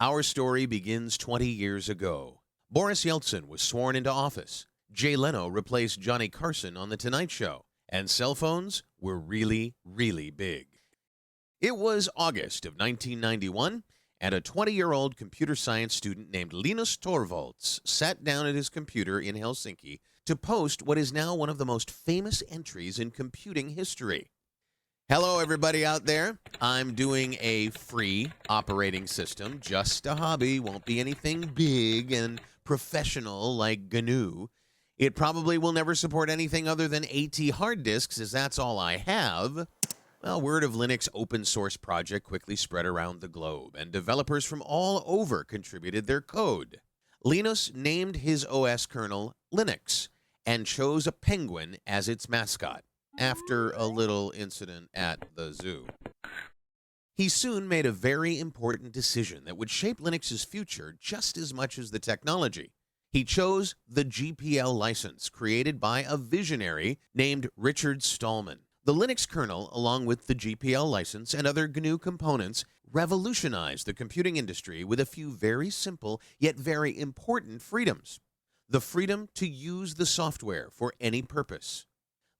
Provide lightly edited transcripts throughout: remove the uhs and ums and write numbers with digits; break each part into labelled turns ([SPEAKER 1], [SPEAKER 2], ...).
[SPEAKER 1] Our story begins 20 years ago. Boris Yeltsin was sworn into office. Jay Leno replaced Johnny Carson on The Tonight Show. And cell phones were really, really big. It was August of 1991, and a 20-year-old computer science student named Linus Torvalds sat down at his computer in Helsinki to post what is now one of the most famous entries in computing history. Hello, everybody out there. I'm doing a free operating system, just a hobby, won't be anything big and professional like GNU. It probably will never support anything other than AT hard disks, as that's all I have. Well, word of Linux open source project quickly spread around the globe, and developers from all over contributed their code. Linus named his OS kernel Linux and chose a penguin as its mascot, after a little incident at the zoo. He soon made a very important decision that would shape Linux's future just as much as the technology. He chose the GPL license, created by a visionary named Richard Stallman. The Linux kernel, along with the GPL license and other GNU components, revolutionized the computing industry with a few very simple yet very important freedoms. The freedom to use the software for any purpose.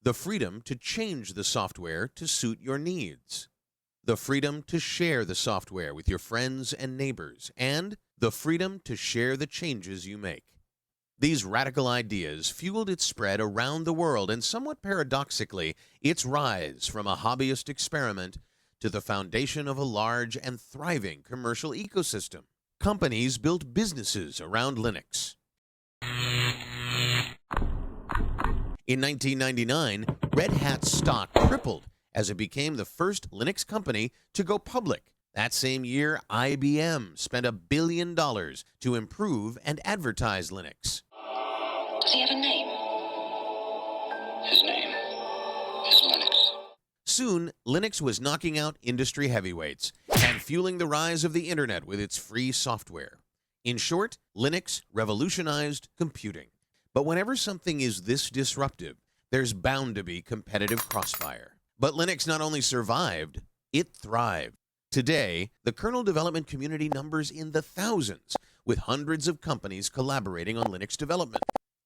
[SPEAKER 1] The freedom to change the software to suit your needs. The freedom to share the software with your friends and neighbors. And the freedom to share the changes you make. These radical ideas fueled its spread around the world and, somewhat paradoxically, its rise from a hobbyist experiment to the foundation of a large and thriving commercial ecosystem. Companies built businesses around Linux. In 1999, Red Hat's stock tripled as it became the first Linux company to go public. That same year, IBM spent $1 billion to improve and advertise Linux.
[SPEAKER 2] Does he have a name? His name is Linux.
[SPEAKER 1] Soon, Linux was knocking out industry heavyweights and fueling the rise of the internet with its free software. In short, Linux revolutionized computing. But whenever something is this disruptive, there's bound to be competitive crossfire. But Linux not only survived, it thrived. Today, the kernel development community numbers in the thousands, with hundreds of companies collaborating on Linux development.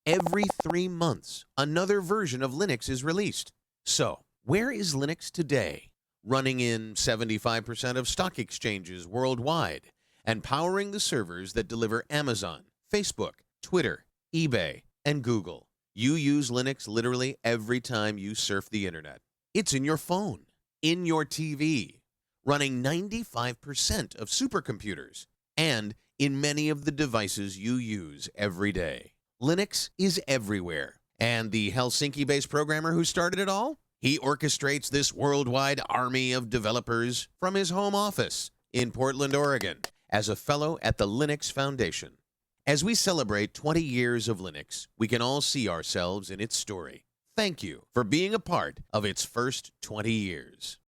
[SPEAKER 1] Every 3 months, another version of Linux is released. So, where is Linux today? Running in 75% of stock exchanges worldwide, and powering the servers that deliver Amazon, Facebook, Twitter, eBay, and Google. You use Linux literally every time you surf the internet. It's in your phone, in your TV, running 95% of supercomputers, and in many of the devices you use every day. Linux is everywhere. And the Helsinki-based programmer who started it all? He orchestrates this worldwide army of developers from his home office in Portland, Oregon, as a fellow at the Linux Foundation. As we celebrate 20 years of Linux, we can all see ourselves in its story. Thank you for being a part of its first 20 years.